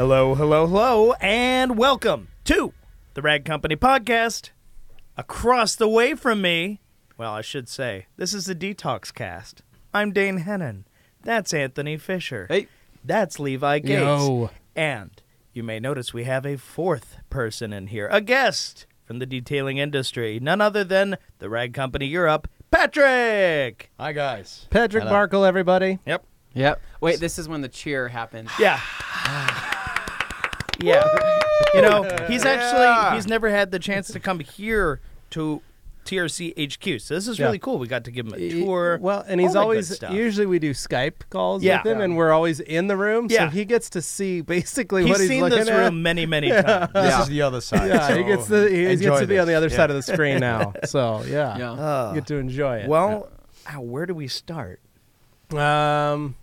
Hello, hello, hello, and welcome to the Rag Company Podcast. Across the way from me, well, I should say, this is the DETALKSCAST. I'm Dane Hennen. That's Anthony Fisher. Hey. That's Levi Gates. Yo. And you may notice we have a fourth person in here, a guest from the detailing industry, none other than the Rag Company Europe, Patrick. Hi, guys. Patrick Hello. Barkel, everybody. Yep. Wait, this is when the cheer happens. Yeah. Yeah. You know, he's never had the chance to come here to TRC HQ. So this is really cool. We got to give him a tour. Well, and he's all that always, good stuff. usually we do Skype calls Yeah. with him, and we're always in the room, Yeah. so he gets to see basically He's what he's seen looking this at. room many, many times. This is the other side. Yeah, so he gets to be on the other Yeah. side of the screen now. So, yeah. Yeah. You get to enjoy it. Well, where do we start? For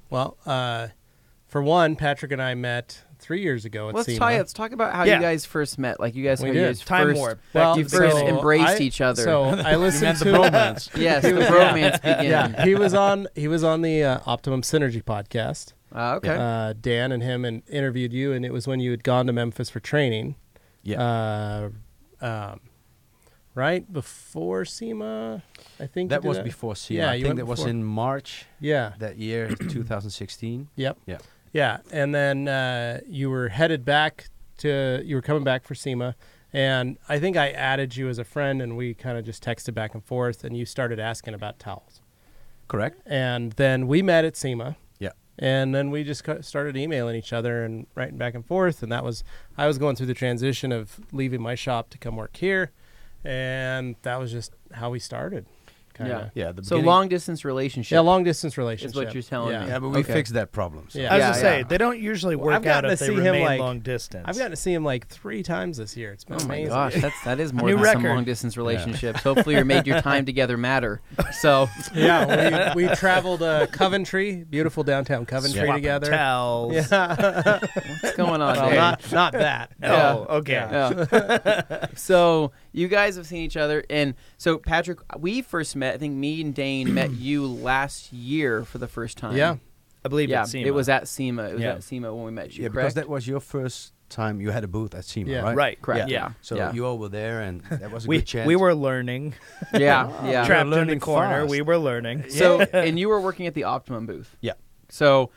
one, Patrick and I met 3 years ago at SEMA. Let's talk about how Yeah. you guys first met. Like you guys, We how did. you guys Time first, warp. Well, you first so embraced I- each other. So I listened to bromance. yes, the bromance began. Yeah, he was on the Optimum Synergy podcast. Okay. Dan and him interviewed you, and it was when you had gone to Memphis for training. Yeah. Right before SEMA, I think. That you was did before SEMA. Yeah, I you think went that was before. in March Yeah. that year, 2016. Yep. Yeah. Yeah, and then you were headed back you were coming back for SEMA, and I think I added you as a friend, and we kind of just texted back and forth, and you started asking about towels. Correct. And then we met at SEMA. Yeah. And then we just started emailing each other and writing back and forth, and I was going through the transition of leaving my shop to come work here, and that was just how we started. Kinda. Yeah. The So beginning- long distance relationship. Yeah, long distance relationship is what you're telling yeah. me. Yeah, but we Okay. fixed that problem. So. Yeah. I was Yeah, going to say, yeah. they don't usually Well, work I've gotten out if to they see him, remain like- long distance. I've gotten to see him like 3 times this year. It's been Oh my amazing. gosh, that is more New than some record. long distance relationships. Hopefully, you made your time together matter. So Yeah, we traveled Coventry, beautiful downtown Coventry Swapping together. towels. Yeah, what's going on well, there? not that. Oh, okay. Yeah. So you guys have seen each other, and so Patrick, we first met. I think me and Dane met you last year for the first time. Yeah. I believe Yeah, it's SEMA. it was at SEMA. It was Yeah. at SEMA when we met you. Yeah, because correct? that was your first time you had a booth at SEMA, Yeah. right? Right. Correct. Yeah. So Yeah. you all were there, and that was a We, good chance. we were learning. yeah. Trapped in the learning corner. fast. We were learning. So and you were working at the Optimum booth. Yeah. So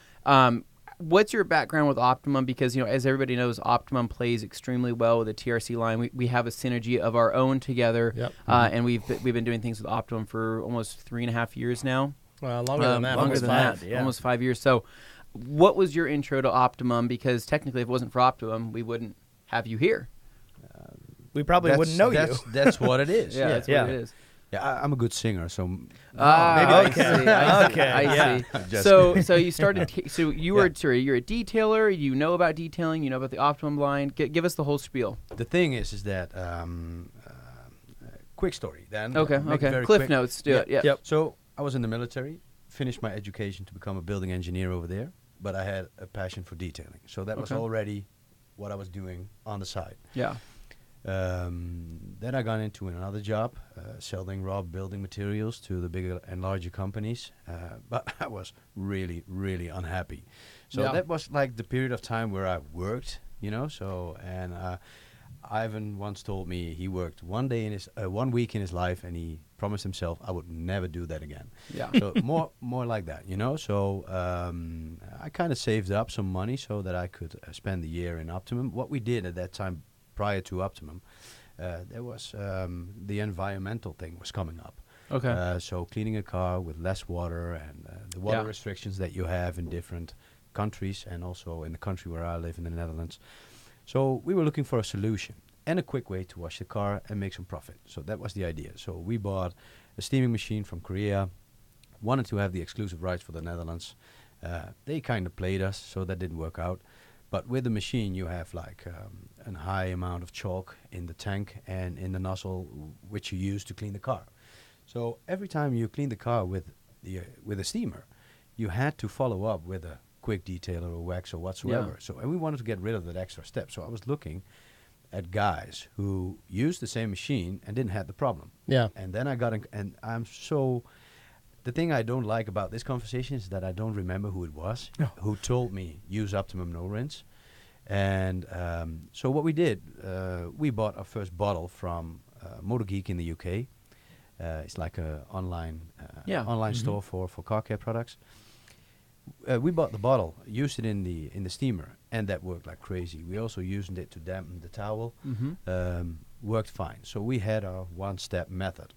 what's your background with Optimum? Because, you know, as everybody knows, Optimum plays extremely well with the TRC line. We have a synergy of our own together, Yep. And we've been doing things with Optimum for almost 3.5 years now. Well, longer than that. Longer almost than 5. that, yeah. almost 5 years. So what was your intro to Optimum? Because technically, if it wasn't for Optimum, we wouldn't have you here. We probably wouldn't know you. That's what it is. Yeah, that's Yeah. what it is. Yeah, I'm a good singer, so Maybe okay. I see. Okay, I yeah. see. Just So you started. So you're a detailer. You know about detailing. You know about the Optimum line. Give us the whole spiel. the thing is that quick story. Then Okay. Make it Okay. very Cliff quick. notes. Do Yeah. it. Yeah. Yep. So I was in the military, finished my education to become a building engineer over there, but I had a passion for detailing. So that was Okay. already what I was doing on the side. Yeah. Then I got into another job, selling raw building materials to the bigger and larger companies, but I was really, really unhappy. So Yeah. that was like the period of time where I worked, you know. So and Ivan once told me he worked 1 week in his life, and he promised himself I would never do that again. Yeah. So more like that, you know. So I kind of saved up some money so that I could spend the year in Optimum. What we did at that time, prior to Optimum, there was the environmental thing was coming up. Okay. So cleaning a car with less water and the water Yeah. restrictions that you have in different countries, and also in the country where I live in the Netherlands. So we were looking for a solution and a quick way to wash the car and make some profit. So that was the idea. So we bought a steaming machine from Korea, wanted to have the exclusive rights for the Netherlands. They kind of played us, so that didn't work out. But with the machine, you have like a high amount of chalk in the tank and in the nozzle, which you use to clean the car. So every time you clean the car with a steamer, you had to follow up with a quick detailer or wax or whatsoever. Yeah. So and we wanted to get rid of that extra step. So I was looking at guys who used the same machine and didn't have the problem. Yeah. And then I got and I'm so. The thing I don't like about this conversation is that I don't remember who it was who told me use Optimum no rinse. And so what we did, we bought our first bottle from Motor Geek in the UK. It's like a online store for car care products. We bought the bottle, used it in the steamer, and that worked like crazy. We also used it to dampen the towel. Worked fine. So we had our one-step method.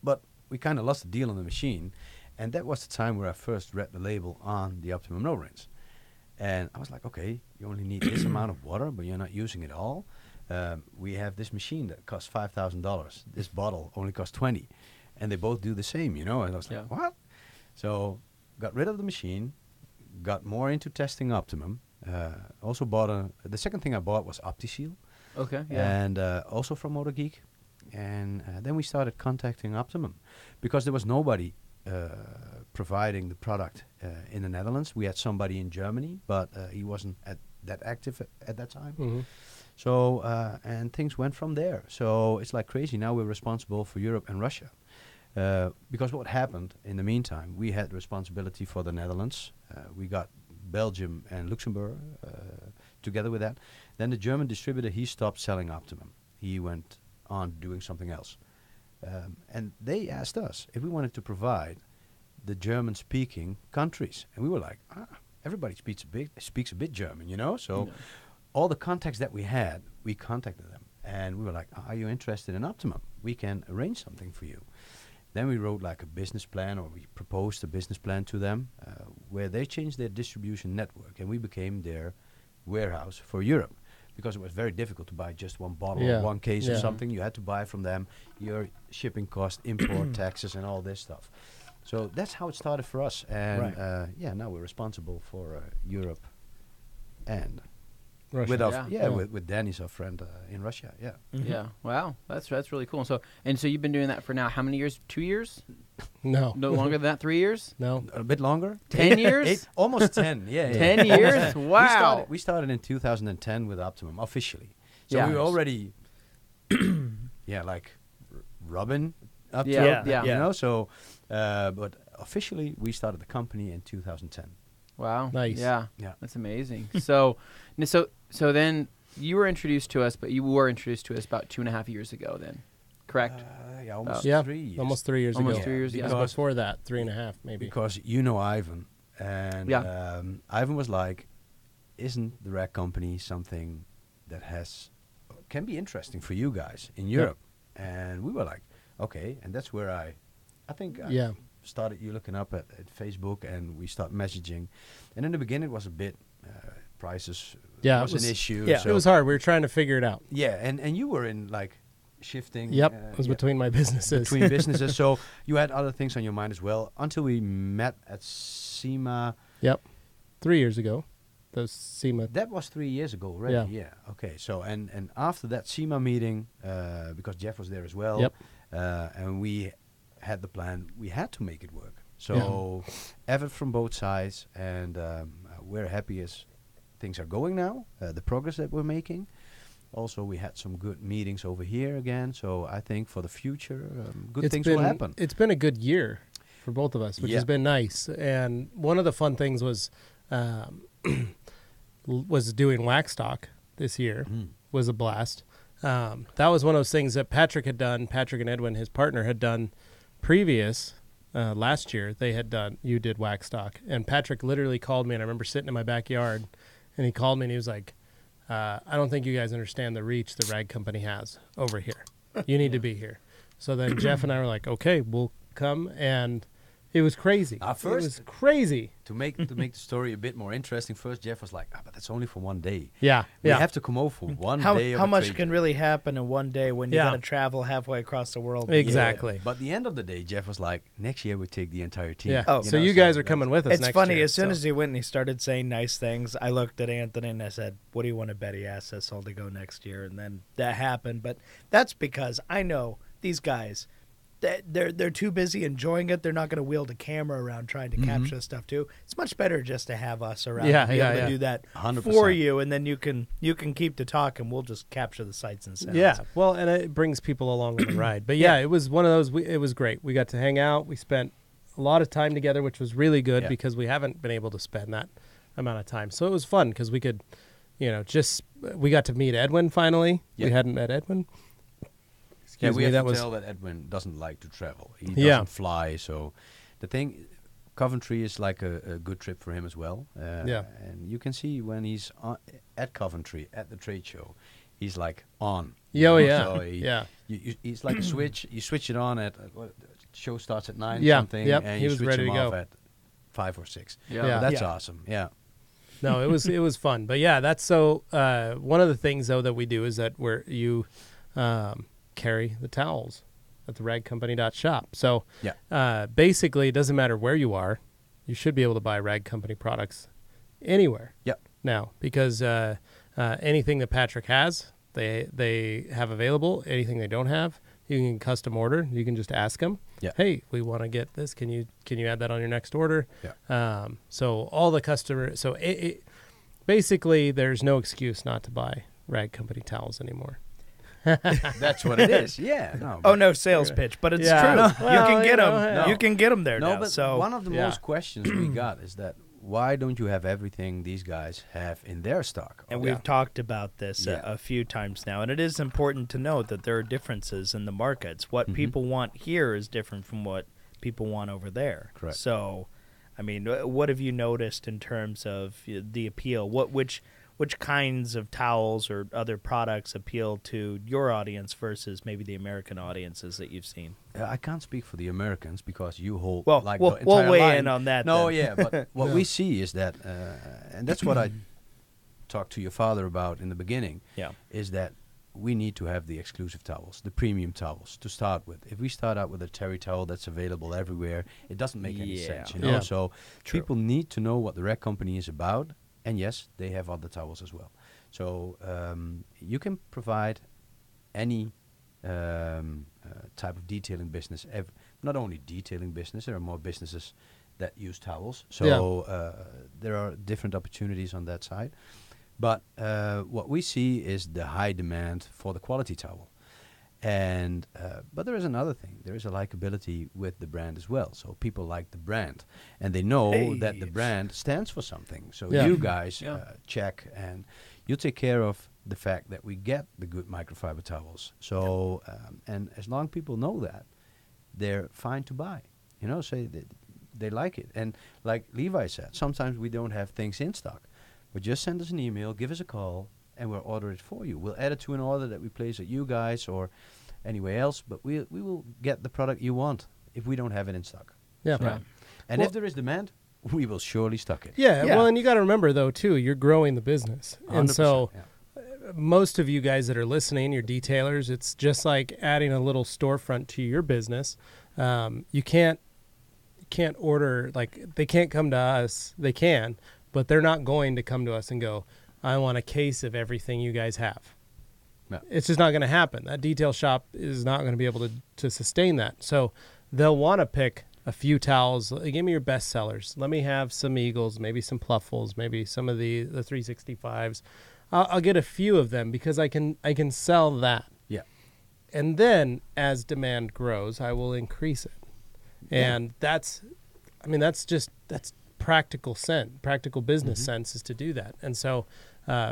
But we kind of lost the deal on the machine, and that was the time where I first read the label on the Optimum No Rinse. And I was like, okay, you only need this amount of water, but you're not using it all. We have this machine that costs $5,000. This bottle only costs $20, and they both do the same, you know. And I was like, what? So got rid of the machine, got more into testing Optimum. Also bought the second thing I bought was OptiSeal. Okay. Yeah. And also from Motor Geek. And then we started contacting Optimum because there was nobody providing the product in the Netherlands. We had somebody in Germany, but he wasn't that active at that time. So, and things went from there. So it's like crazy. Now we're responsible for Europe and Russia. Because what happened in the meantime, we had responsibility for the Netherlands. We got Belgium and Luxembourg together with that. Then the German distributor, he stopped selling Optimum. He went on doing something else. And they asked us if we wanted to provide the German-speaking countries. And we were like, everybody speaks a bit German, you know? So all the contacts that we had, we contacted them. And we were like, are you interested in Optimum? We can arrange something for you. Then we wrote like a business plan, or we proposed a business plan to them, where they changed their distribution network. And we became their warehouse for Europe. Because it was very difficult to buy just one bottle or one case of something. You had to buy from them your shipping cost, import taxes, and all this stuff. So that's how it started for us. And now we're responsible for Europe and Russia. with Danny's our friend in Russia. Yeah. Yeah. Wow. That's really cool. So you've been doing that for now how many years? 2 years? No. No longer than that? 3 years? No. A bit longer. 10 years? 8, almost 10. Yeah. 10 years? Wow. We started in 2010 with Optimum officially. So Yeah. we were already, like Robin up to Yeah. you know. So, but officially we started the company in 2010. Wow. Nice. Yeah. Yeah. That's amazing. So then you were introduced to us, but you were introduced to us about 2.5 years ago then, correct? Almost 3 years. Almost 3 years Almost ago. 3 years, yeah. Because before that, 3.5 maybe. Because you know Ivan, and Ivan was like, isn't the rag company something that can be interesting for you guys in Europe? And we were like, okay. And that's where I think I started you looking up at Facebook, and we start messaging. And in the beginning it was a bit prices was an issue. Yeah, so it was hard. We were trying to figure it out. Yeah, and you were in like shifting. Yep, it was between my businesses. Between businesses, so you had other things on your mind as well until we met at SEMA. Yep, 3 years ago. Those SEMA. That was 3 years ago already. Yeah. Okay. So and after that SEMA meeting, because Jeff was there as well, and we had the plan, we had to make it work. So effort from both sides, and we're happy as things are going now. The progress that we're making. Also, we had some good meetings over here again. So I think for the future, good things will happen. It's been a good year for both of us, which has been nice. And one of the fun things was doing wax stock this year. Was a blast. That was one of those things that Patrick and Edwin, his partner, had done previous last year. You did wax stock, and Patrick literally called me, and I remember sitting in my backyard, and he called me and he was like, I don't think you guys understand the reach the rag company has over here. You need to be here. So then Jeff and I were like, okay, we'll come, and it was crazy. It was crazy. To make the story a bit more interesting, first Jeff was like, but that's only for one day. Yeah. We have to come over for one day. How much can really happen in one day when you got to travel halfway across the world? Exactly. But at the end of the day, Jeff was like, next year we take the entire team. Yeah. Oh, so you guys are coming with us next year. It's funny. As soon as he went and he started saying nice things, I looked at Anthony and I said, what do you want to bet he asked us all to go next year? And then that happened. But that's because I know these guys, they're too busy enjoying it. They're not going to wield a camera around trying to capture stuff too. It's much better just to have us around and be able to do that 100%. for you, and then you can keep the talk, and we'll just capture the sights and sounds. Yeah, well, and it brings people along on the ride. But it was one of those. It was great. We got to hang out. We spent a lot of time together, which was really good because we haven't been able to spend that amount of time. So it was fun because we could, just we got to meet Edwin finally. Yeah. We hadn't met Edwin. Excuse we me, have that to was tell that Edwin doesn't like to travel. He Yeah. doesn't fly, so the thing, Coventry is like a good trip for him as well. Yeah. And you can see when he's at Coventry at the trade show, he's like on. Yeah, So yeah. He's like a switch. You switch it on at show starts at 9 Yeah, something, yep, and he you was switch ready him to off go. at 5 or 6. Yeah. Yeah. That's awesome. Yeah. No, it was fun. But yeah, that's so one of the things though that we do is that you carry the towels at the ragcompany.shop. So basically it doesn't matter where you are, you should be able to buy Rag Company products anywhere. Yep. Now, because anything that Patrick has, they have available. Anything they don't have, you can custom order. You can just ask them, hey, we want to get this. Can you add that on your next order? Yeah. So all the customer, so basically there's no excuse not to buy Rag Company towels anymore. That's what it is. Yeah. No, Oh, no sales pitch, but it's Yeah. true. No. You Well, can get them. No. You can get them there No, now. but So one of the Yeah. most questions we got is that why don't you have everything these guys have in their stock? And we've talked about this Yeah. a few times now, and it is important to note that there are differences in the markets. What people want here is different from what people want over there. Correct. So, I mean, what have you noticed in terms of the appeal? Which kinds of towels or other products appeal to your audience versus maybe the American audiences that you've seen? I can't speak for the Americans because you hold Well, like we'll the entire weigh line. in on that. No, then. yeah, but what we see is that, and that's what I talked to your father about in the beginning, Yeah. is that we need to have the exclusive towels, the premium towels to start with. If we start out with a terry towel that's available everywhere, it doesn't make any sense, you know. Yeah. So True. people need to know what the Rag Company is about, and yes, they have other towels as well. So you can provide any type of detailing business. Not only detailing business, there are more businesses that use towels. So there are different opportunities on that side. But what we see is the high demand for the quality towel. And but there is another thing. There is a likability with the brand as well. So people like the brand, and they know that the brand stands for something. So Yeah. you guys check, and you take care of the fact that we get the good microfiber towels. So and as long people know that, they're fine to buy. You know, say they like it. And like Levi said, sometimes we don't have things in stock, but just send us an email, give us a call, and we'll order it for you. We'll add it to an order that we place at you guys or anywhere else, but we will get the product you want if we don't have it in stock. Yeah. So- And Well- if there is demand, we will surely stock it. Yeah, Yeah. well, and you got to remember though too, you're growing the business, and 100%, so yeah. most of you guys that are listening, your detailers, it's just like adding a little storefront to your business. You can't order, like they can't come to us. They can, but they're not going to come to us and go, I want a case of everything you guys have. No. It's just not going to happen. That detail shop is not going to be able to sustain that. So they'll want to pick a few towels. Give me your best sellers. Let me have some Eagles, maybe some Pluffles, maybe some of the 365s. I'll get a few of them because I can sell that. Yeah. And then as demand grows, I will increase it. And that's practical business sense is to do that. And so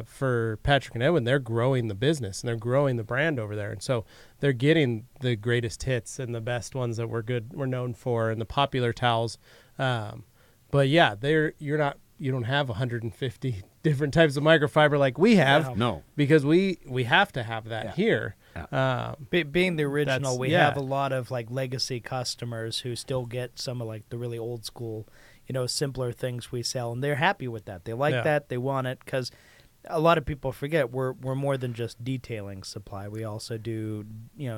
for Patrick and Edwin, they're growing the business and they're growing the brand over there. And so they're getting the greatest hits and the best ones that we're known for and the popular towels. But yeah, you don't have 150 different types of microfiber like we have. No. Because we have to have that here. Being the original, we yeah. have a lot of like legacy customers who still get some of like the really old school, simpler things we sell, and they're happy with that. They like that. They want it because a lot of people forget we're more than just detailing supply. We also do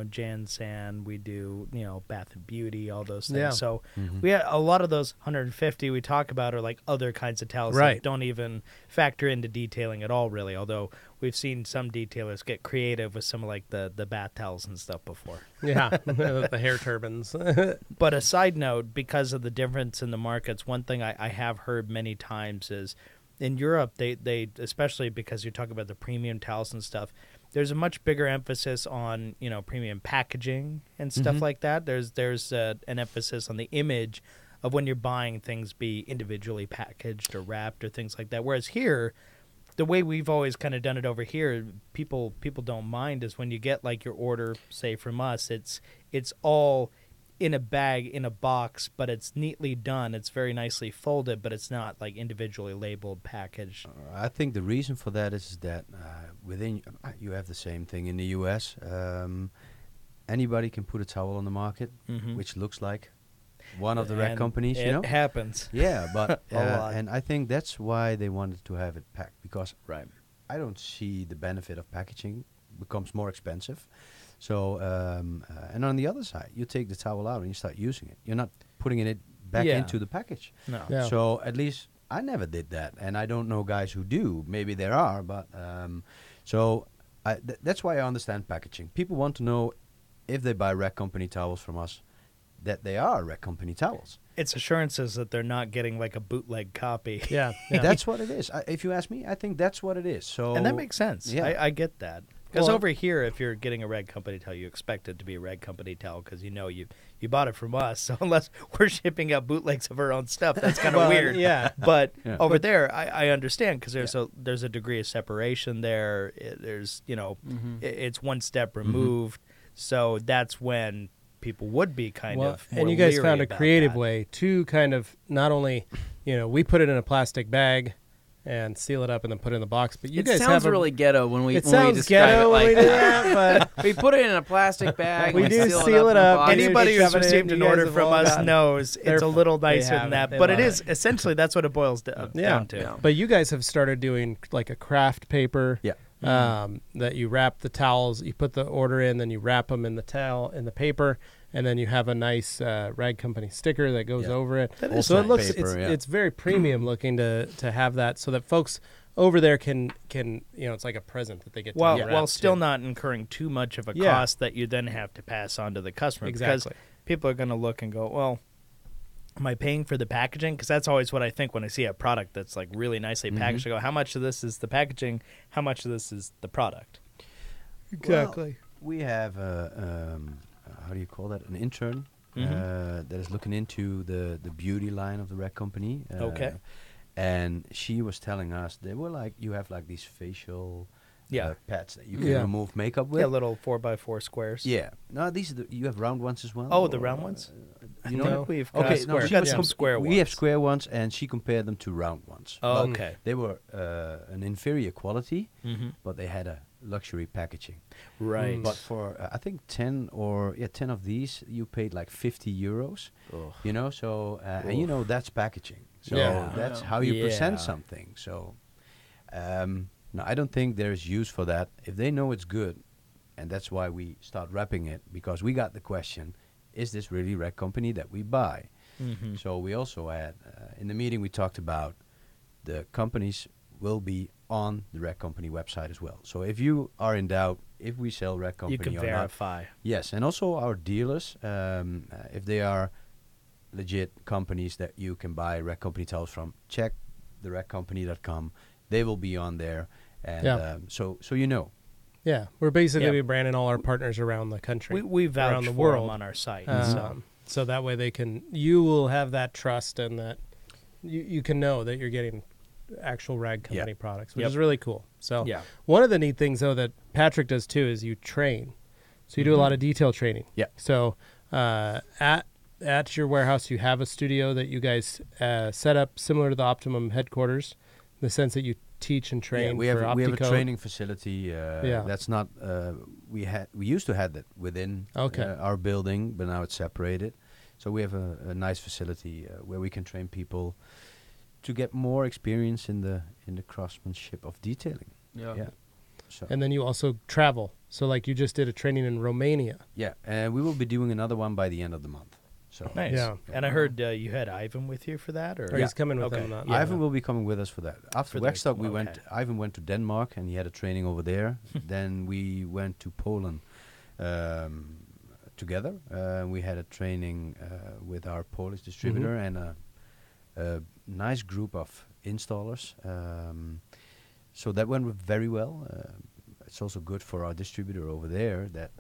Jan San, we do Bath and Beauty, all those things. Yeah. So we have a lot of those 150 we talk about are like other kinds of towels Right. that don't even factor into detailing at all, really. Although we've seen some detailers get creative with some of like the bath towels and stuff before. Yeah, the hair turbans. But a side note, because of the difference in the markets, one thing I have heard many times is in Europe, they especially because you're talking about the premium towels and stuff, there's a much bigger emphasis on premium packaging and stuff like that. There's an emphasis on the image of when you're buying things be individually packaged or wrapped or things like that. Whereas here, the way we've always kind of done it over here, people don't mind is when you get like your order, say from us, it's all in a bag, in a box, but it's neatly done. It's very nicely folded, but it's not like individually labeled, packaged. I think the reason for that is that within you have the same thing in the U.S. Anybody can put a towel on the market, which looks like one of the rag companies. It happens. Yeah, but A lot. and I think that's why they wanted to have it packed, because Right. I don't see the benefit of packaging. It becomes more expensive. So and on the other side, you take the towel out and you start using it. You're not putting it back Yeah. into the package. No. Yeah. So at least I never did that, and I don't know guys who do. Maybe there are, but so that's why I understand packaging. People want to know if they buy rag company towels from us, that they are rag company towels. It's assurances that they're not getting like a bootleg copy. Yeah. Yeah. That's what it is. If you ask me, I think that's what it is. So And that makes sense. Yeah. I get that. Because Well, over here, if you're getting a rag company towel, you expect it to be a rag company towel because you bought it from us. So unless we're shipping out bootlegs of our own stuff, that's kind of Well, weird. yeah. But Yeah. over there, I understand because there's a degree of separation there. There's it's one step removed. So that's when people would be kind of more and you guys leery found a about creative that. way to kind of not only, we put it in a plastic bag and seal it up and then put it in the box, but you It guys sounds have really ghetto when we it when we sounds describe ghetto it when we like do that. that, but We put it in a plastic bag. We and do seal seal it it up. up. in a box. Anybody Shove who's it in, received you an guys order have from all us got- knows it's they're- a little they nicer have than it. that. They But it love is essentially that's what it boils down to. Yeah. But you guys have started doing like a craft paper. Yeah. That you wrap the towels, you put the order in, then you wrap them in the towel in the paper, and then you have a nice rag company sticker that goes Yeah. over it. That is So it nice. looks Paper, yeah. it's very premium looking to have that, so that folks over there can it's like a present that they get. While to wrap while still too. not incurring too much of a Yeah. cost that you then have to pass on to the customer. Exactly. Because people are going to look and go, well, am I paying for the packaging? Because that's always what I think when I see a product that's like really nicely packaged. I go, how much of this is the packaging? How much of this is the product? Exactly. We have how do you call that? An intern that is looking into the beauty line of the rag company. Okay. And she was telling us they were like, you have like these facial Yeah. pads that you can Yeah. remove makeup with. Yeah, little 4x4 squares. Yeah. No, these are you have round ones as well. Oh, the or, round ones? You I know? think we've got Okay, square. no, We've she got was some square ones. We have square ones, and she compared them to round ones. Oh, But okay. They were an inferior quality, Mm-hmm. but they had a luxury packaging. Right. But for I think 10 of these, you paid like €50. Ugh. So and that's packaging. So Yeah. that's how you present Yeah. something. So no, I don't think there's use for that. If they know it's good, and that's why we start wrapping it, because we got the question, is this really rag company that we buy? Mhm. So we also had, in the meeting we talked about the companies will be on the rag company website as well. So if you are in doubt if we sell rag company You can or not, verify. yes, and also our dealers, if they are legit companies that you can buy rag company towels from, check the ragcompany.com. They will be on there, and Yeah. so you know. Yeah, we're basically Yeah. branding all our partners around the country. We vouch around the for them world. on our site. So that way you will have that trust, and that you can know that you're getting actual rag company products, which Yep. is really cool. So Yeah. one of the neat things though that Patrick does too is you train. So you do a lot of detail training. Yeah. So at your warehouse you have a studio that you guys set up similar to the Optimum headquarters, in the sense that you teach and train. Yeah, we have for we have a Optico. training facility. Yeah. That's not we used to have that within Okay. our building, but now it's separated. So we have a nice facility where we can train people to get more experience in the craftsmanship of detailing. Yeah. So And then you also travel. So like you just did a training in Romania. yeah, and we will be doing another one by the end of the month. So Nice. Yeah. And I heard you had Ivan with you for that, or Or he's coming with Okay. them. Yeah. Ivan will be coming with us for that. After For the- Waxstock, we okay. went. Ivan went to Denmark and he had a training over there. Then we went to Poland together. We had a training with our Polish distributor and a nice group of installers. So that went very well. It's also good for our distributor over there that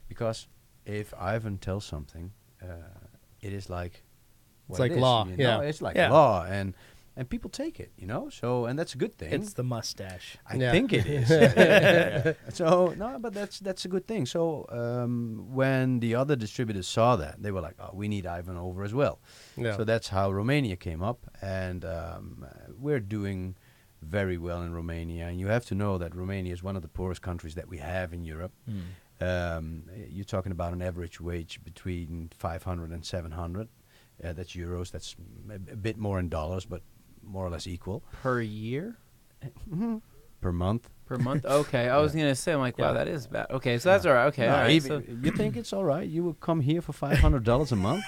because if Ivan tells something, it is like It's what like it is, law, you yeah. know? It's like Yeah. law, and and people take it, So, and that's a good thing. It's the mustache. I think it is. Yeah. So no, but that's a good thing. So when the other distributors saw that, they were like, "Oh, we need Ivan over as well." Yeah. So that's how Romania came up, and we're doing very well in Romania. And you have to know that Romania is one of the poorest countries that we have in Europe. You're talking about an average wage between 500 and 700. That's euros. That's a bit more in dollars, but more or less equal. Per year? Per month. Per month? Okay. I was going to say, I'm like, wow, that is bad. Okay, so that's all right. Okay, No, all right. even, you think it's all right? You would come here for $500 a month?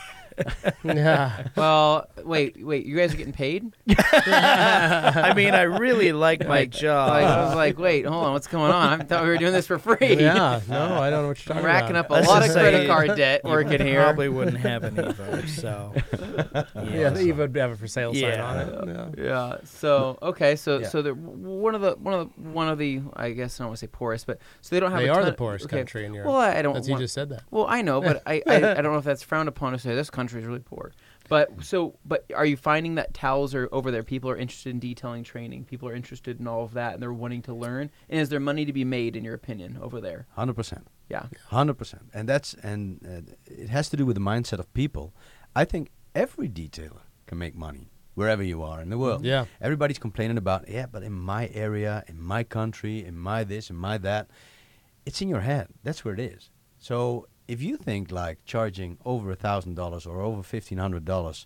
Yeah. Well, wait. You guys are getting paid? I mean, I really like my job. Like, I was like, wait, hold on. What's going on? I thought we were doing this for free. Yeah. No, I don't know what you're I'm talking racking about. up a Let's lot of just say credit card debt working here. Probably wouldn't have an Evo, so Yeah, the Evo would have a for sale sign on it. Yeah. Yeah. So okay. So Yeah. so they're one of the I guess I don't want to say poorest, but so they don't have. They a are ton the poorest okay. country in Europe. Well, I don't. As you want, just said that. Well, I know, but I don't know if that's frowned upon to say this country is really poor. But are you finding that towels are over there? People are interested in detailing training. People are interested in all of that, and they're wanting to learn. And is there money to be made, in your opinion, over there? 100%. Yeah. 100%. And it has to do with the mindset of people. I think every detailer can make money wherever you are in the world. Yeah. Everybody's complaining about, but in my area, in my country, in my this, in my that. It's in your head. That's where it is. So if you think like charging over $1,000 or over $1,500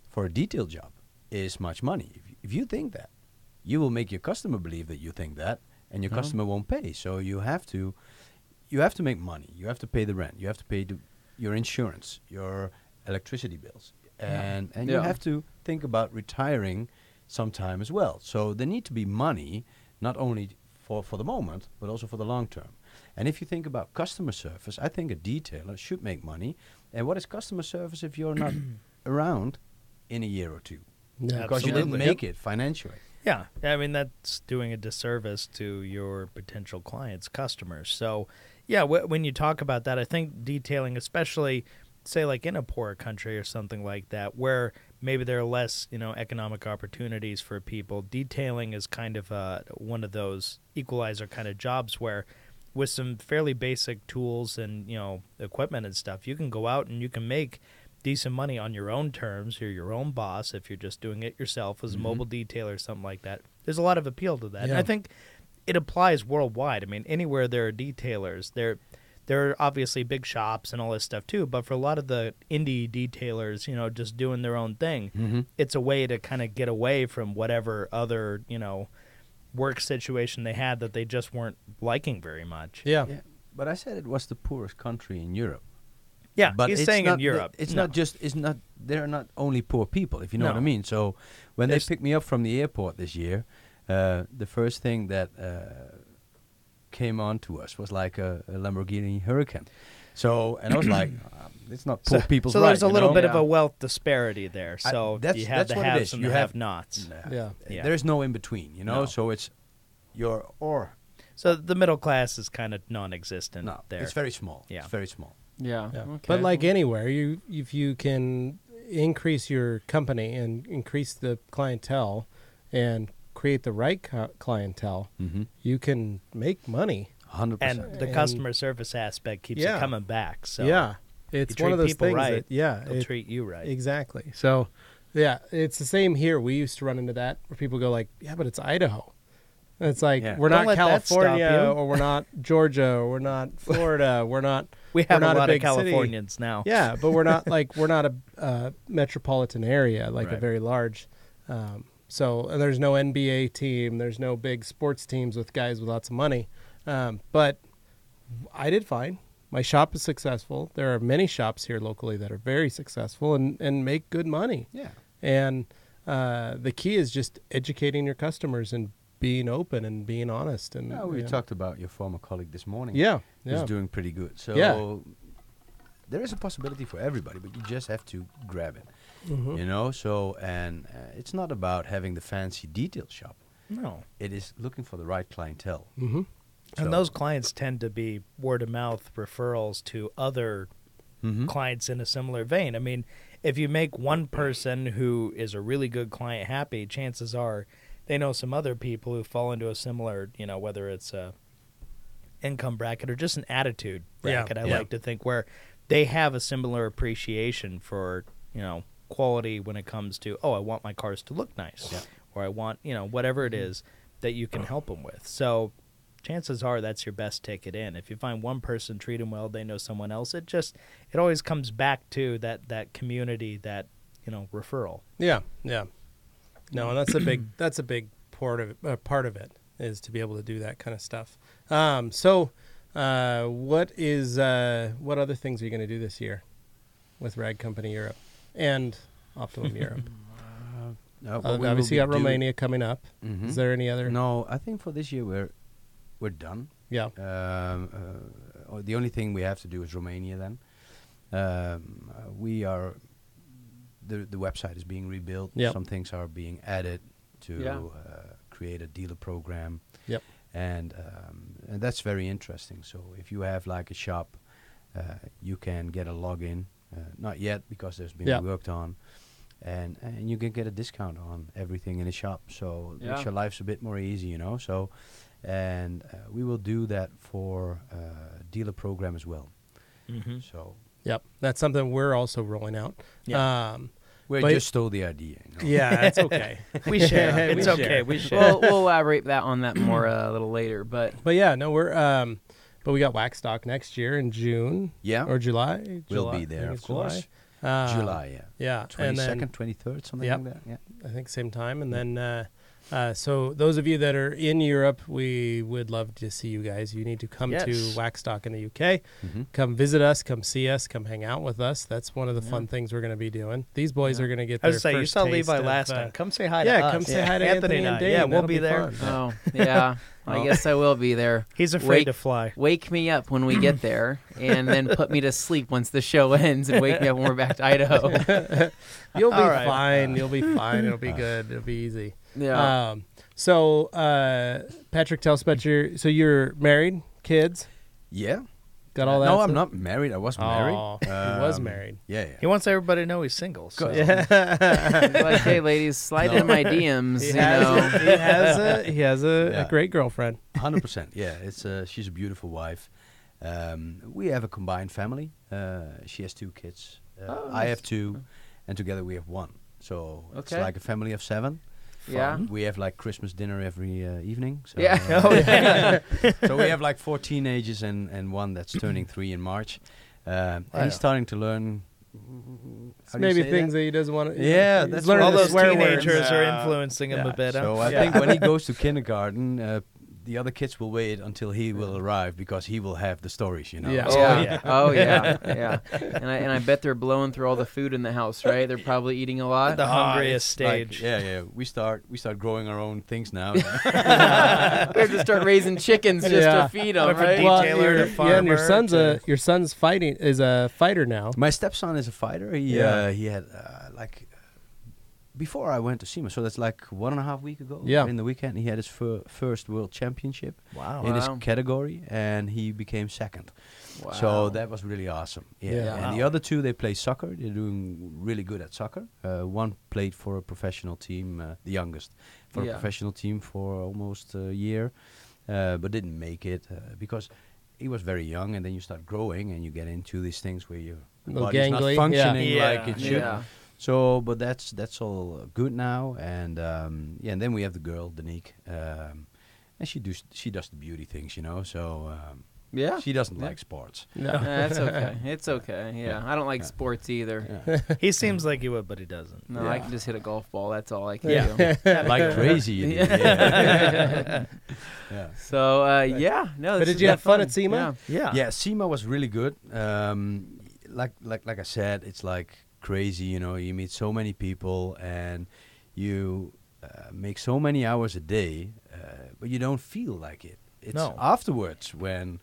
for a detail job is much money, if you think that, you will make your customer believe that you think that, and your customer won't pay. So you have to make money. You have to pay the rent. You have to pay your insurance, your electricity bills, and you have to think about retiring sometime as well. So there need to be money, not only for the moment, but also for the long term. And if you think about customer service, I think a detailer should make money. And what is customer service if you're not around in a year or two? Yeah, Because you didn't make it financially. yeah. I mean, that's doing a disservice to your potential clients, customers. So, yeah, when you talk about that, I think detailing, especially, say, like in a poor country or something like that, where maybe there are less, economic opportunities for people, detailing is kind of one of those equalizer kind of jobs where with some fairly basic tools and, equipment and stuff, you can go out and you can make decent money on your own terms. You're your own boss if you're just doing it yourself as a mobile detailer or something like that. There's a lot of appeal to that. Yeah. And I think it applies worldwide. I mean, anywhere there are detailers, there are obviously big shops and all this stuff too, but for a lot of the indie detailers, just doing their own thing, it's a way to kind of get away from whatever other, work situation they had that they just weren't liking very much. Yeah. But I said it was the poorest country in Europe. Yeah, But he's it's saying not in Europe. they're not only poor people, if you know what I No. mean. So when There's- they picked me up from the airport this year, the first thing that came on to us was like a Lamborghini Huracan. So, and I was like, it's not poor people's So right. there's a little bit of Yeah. a wealth disparity there. So you have the what it haves is. and You the have have-nots. Yeah. Yeah. There is no in between, No. So it's your or. So the middle class is kind of non-existent No, there. it's very small. Yeah. It's very small. Yeah. Yeah. Okay. But like anywhere, if you can increase your company and increase the clientele and create the right clientele, you can make money. 100%. And the customer service aspect keeps Yeah. it coming back. So Yeah. It's you one of treat those people things right, that, they'll treat you right. Exactly. So, yeah, it's the same here. We used to run into that where people go like, yeah, but it's Idaho. And it's like, Yeah. we're Don't not let that stop California you. or we're not Georgia or we're not Florida. We're not. We have we're a not lot big of city. Californians now. Yeah, but we're not a metropolitan area, like a Right. very large. And there's no NBA team. There's no big sports teams with guys with lots of money. But I did fine. My shop is successful. There are many shops here locally that are very successful and make good money. Yeah. And the key is just educating your customers and being open and being honest. And We talked about your former colleague this morning. Yeah, Who's yeah. doing pretty good. So Yeah. there is a possibility for everybody, but you just have to grab it. Mhm. So, and it's not about having the fancy detail shop. No. It is looking for the right clientele. Mhm. And So- those clients tend to be word of mouth referrals to other clients in a similar vein. I mean, if you make one person who is a really good client happy, chances are they know some other people who fall into a similar, whether it's a income bracket or just an attitude bracket, I like to think, where they have a similar appreciation for, quality when it comes to, I want my cars to look nice, or I want, whatever it is that you can help them with. So chances are that's your best ticket in. If you find one person, treat them well, they know someone else, it always comes back to that community, that, referral. Yeah. No, and that's a big part of it is to be able to do that kind of stuff. So what other things are you going to do this year with Rag Company Europe and Optimum Europe? Obviously, you got Romania coming up. Mm-hmm. Is there any other? No, I think for this year we're done. Yeah. The only thing we have to do is Romania. Then we are. The website is being rebuilt. Yep. Some things are being added to create a dealer program. Yep. And that's very interesting. So if you have like a shop, you can get a login. Not yet, because there's been worked on. And you can get a discount on everything in the shop. So it makes your life a bit more easy, So, and we will do that for dealer program as well. Mm-hmm. So. Yep, that's something we're also rolling out. Yeah. We just stole the idea. Yeah, it's okay. We share. It's okay. We share. We'll elaborate on that more a little later. But yeah, no, we're but we got Waxstock next year in June. Yeah. Or July. We'll be there, of course. July, yeah. 22nd, 23rd, something like that. Yeah. I think same time. And then so those of you that are in Europe, we would love to see you guys. You need to come to Waxstock in the UK. Mm-hmm. Come visit us, come see us, come hang out with us. That's one of the fun things we're going to be doing. These boys are going to get their first you saw taste Levi of, last time. Come say hi to us. Yeah, come say hi to Anthony and Dane. Yeah, we'll That'll be there. Fun. Oh, yeah. I guess I will be there. He's afraid to fly. Wake me up when we get there, and then put me to sleep once the show ends, and wake me up when we're back to Idaho. You'll be fine. You'll be fine. It'll be good. It'll be easy. Yeah. So, Patrick, tell us about you're married, kids? Yeah. Got all that? No, I'm not married. I was married. He was married. Yeah. He wants everybody to know he's single. So. Like, hey, ladies, slide in my DMs. He has a great girlfriend. 100%. Yeah, she's a beautiful wife. We have a combined family. She has 2 kids. I have 2, and together we have 1. So it's like a family of 7. Yeah. We have like Christmas dinner every evening. So, so we have like 4 teenagers and one that's turning 3 in March. And he's starting to learn maybe things that he doesn't want to. Yeah, that's all those swear teenagers words. are influencing him a bit. So I think when he goes to kindergarten, the other kids will wait until he will arrive, because he will have the stories, Yeah. Oh yeah. And I bet they're blowing through all the food in the house, right? They're probably eating a lot. The hungriest stage. Like, we start growing our own things now. We have to start raising chickens just to feed them, right? Detailer to farmer. Yeah, and your son's is a fighter now. My stepson is a fighter. He had before I went to SEMA, so that's like 1.5 weeks ago. Yeah. In the weekend, he had his first world championship. Wow. In his category, and he became 2nd. Wow. So that was really awesome. Yeah. And the other 2, they play soccer. They're doing really good at soccer. One played for a professional team, the youngest, for a professional team for almost a year, but didn't make it because he was very young. And then you start growing, and you get into these things where your body's not functioning like it should. Yeah. So, but that's all good now, and and then we have the girl, Danique, and she does the beauty things, So she doesn't like sports. No, that's okay. It's okay. Yeah, I don't like sports either. Yeah. He seems like he would, but he doesn't. No, I can just hit a golf ball. That's all I can Yeah. do. Like crazy. You do. Yeah. So no. But did you have fun at SEMA? Yeah. SEMA was really good. Like I said, it's like crazy, you meet so many people, and you make so many hours a day, but you don't feel like it. It's afterwards when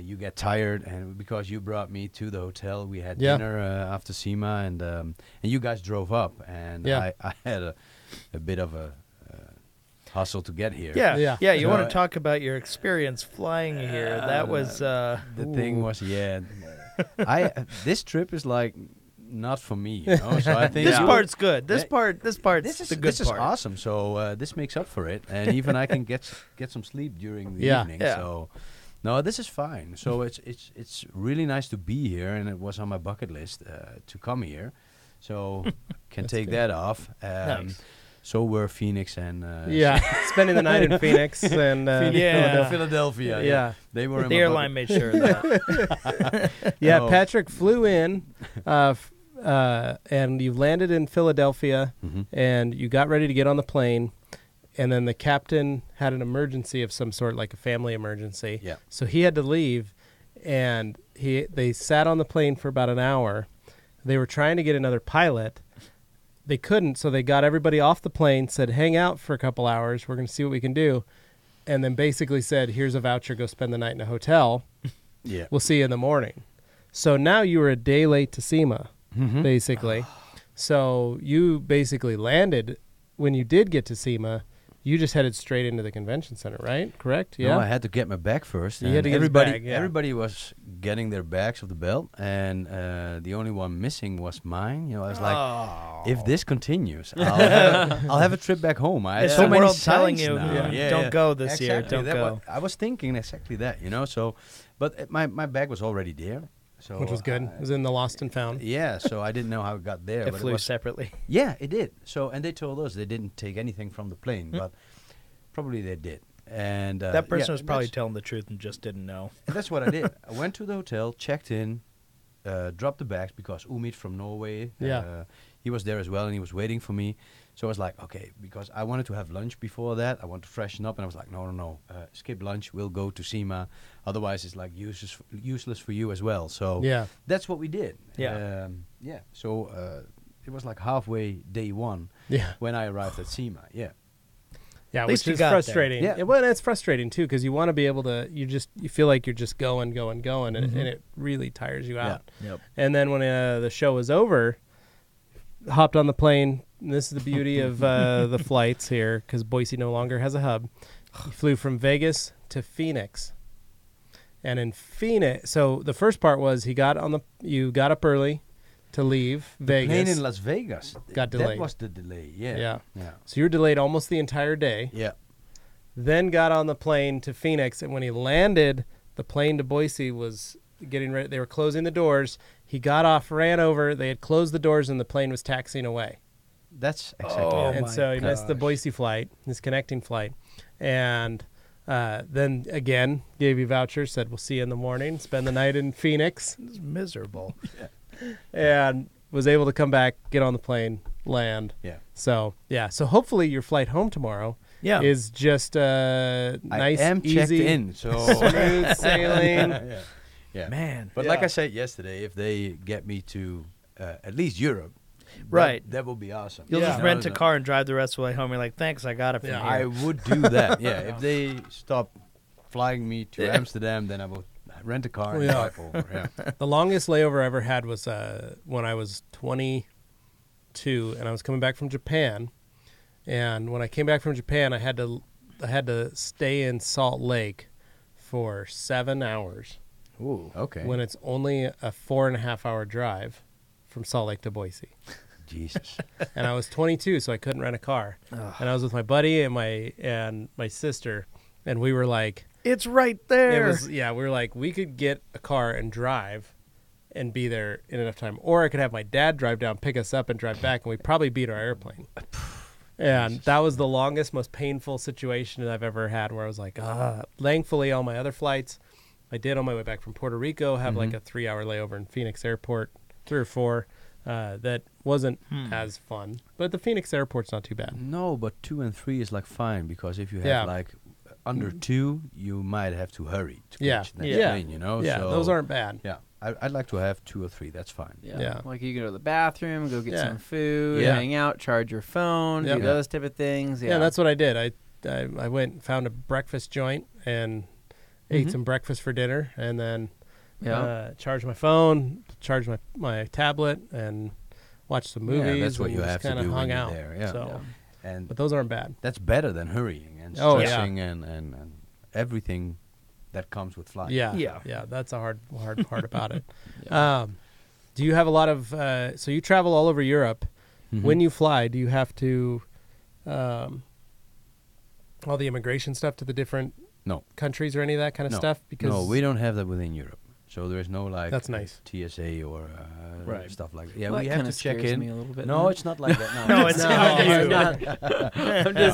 you get tired, and because you brought me to the hotel, we had dinner after SEMA, and you guys drove up, and I had a bit of a hustle to get here. Yeah. You want to talk about your experience flying here? That was the thing was this trip is like not for me, you know. So I think This part's good. This part's the good this is part. awesome. So this makes up for it, and even I can get some sleep during the evening. Yeah. So no, this is fine. So it's really nice to be here, and it was on my bucket list to come here. So can take that off. Nice. So were Phoenix and spending the night in Phoenix and Philadelphia. Yeah. They were in The my airline made sure of that. Yeah, Oh. Patrick flew in, and you landed in Philadelphia, Mhm. and you got ready to get on the plane, and then the captain had an emergency of some sort, like a family emergency. Yeah. So he had to leave, and they sat on the plane for about an hour. They were trying to get another pilot. They couldn't, so they got everybody off the plane, said, hang out for a couple hours. We're going to see what we can do. And then basically said, here's a voucher. Go spend the night in a hotel. Yeah. We'll see you in the morning. So now you were a day late to SEMA, Mhm. basically. So you basically landed when you did get to SEMA. You just headed straight into the convention center, right? Correct? Yeah. No, I had to get my bag first. You had and to get his everybody, bag, yeah. everybody was getting their bags off the belt, and the only one missing was mine. You know, I was like, Oh. if this continues, I'll have a trip back home. I have It's so the many world telling sights you, now. don't go this year. Exactly, Don't that go. I was thinking exactly that, you know. So, but my bag was already there, so Which was good. It was in the Lost and Found. yeah, so I didn't know how it got there. It but flew it was, separately. yeah, it did. So, and they told us they didn't take anything from the plane, Hmm. but probably they did. And That person yeah, was probably that's- telling the truth and just didn't know. and that's what I did. I went to the hotel, checked in, dropped the bags because Umit from Norway, he was there as well, and he was waiting for me. So I was like, okay, because I wanted to have lunch before that. I want to freshen up, and I was like, no, skip lunch. We'll go to SEMA. Otherwise, it's like useless for you as well. So Yeah. that's what we did. Yeah. Yeah. So it was like halfway day one Yeah. when I arrived at SEMA. Yeah. Yeah, At least which you is got there. frustrating. Yeah. Well, and it's frustrating too because you want to be able to. You feel like you're just going, and it really tires you out. Yep. And then when the show was over, hopped on the plane. And this is the beauty of the flights here because Boise no longer has a hub. He flew from Vegas to Phoenix, and in Phoenix, so the first part was you got up early to leave Vegas. Plane in Las Vegas. Got delayed. That was the delay. Yeah. Yeah. Yeah. So you were delayed almost the entire day. Yeah. Then got on the plane to Phoenix, and when he landed, the plane to Boise was getting ready. They were closing the doors. He got off, ran over. They had closed the doors, and the plane was taxiing away. That's exactly Oh, it. And my so he missed the gosh. Boise flight, his connecting flight. And then again, gave you vouchers, said, we'll see you in the morning, spend the night in Phoenix, It's miserable. and was able to come back, get on the plane, land. Yeah. So, yeah. So hopefully your flight home tomorrow Yeah. is just nice, I am checked easy, in, so smooth sailing. yeah. Yeah. Man. But like Yeah. I said yesterday, if they get me to at least Europe, Right. that will be awesome. You'll Yeah. just rent a car and drive the rest of the way home. You're like, thanks, I got it from Yeah. here. I would do that. Yeah. If they stop flying me to Amsterdam, then I will rent a car and Yeah. drive over. Yeah. The longest layover I ever had was when I was 22, and I was coming back from Japan. And when I came back from Japan, I had to stay in Salt Lake for 7 hours Ooh. Okay. when it's only a 4.5-hour drive from Salt Lake to Boise. Jesus. And I was 22, so I couldn't rent a car. And I was with my buddy and my sister, and we were like, It's right there. we were like, we could get a car and drive and be there in enough time. Or I could have my dad drive down, pick us up, and drive back, and we'd probably beat our airplane. And that was the longest, most painful situation that I've ever had where I was like, thankfully, all my other flights, I did on my way back from Puerto Rico have like a 3-hour layover in Phoenix Airport, 3 or 4. That wasn't as fun. But the Phoenix Airport's not too bad. No, but 2 and 3 is like fine because if you have Yeah. like under 2, you might have to hurry to Yeah. catch that Yeah. plane, you know? Yeah, so those aren't bad. Yeah. I'd like to have 2 or 3. That's fine. Yeah. Like you go to the bathroom, go get Yeah. some food, Yeah. hang out, charge your phone, Yeah. do those type of things. Yeah, that's what I did. I went and found a breakfast joint and ate some breakfast for dinner, and then charged my phone, charged my tablet, and watched some movies. Yeah, that's what and you just have to kinda do when hung you're out. there. Yeah. So, And but those aren't bad. that's better than hurrying and Oh, yeah. stressing and everything that comes with flying. Yeah. That's a hard part about it. Do you have a lot of? So you travel all over Europe. Mm-hmm. When you fly, do you have to all the immigration stuff to the different countries or any of that kind of stuff? Because no, we don't have that within Europe. So there's no like that's nice. TSA or stuff like that. Yeah, well, we that have to check in. Me a little bit. No, it's not like that. No, it's not.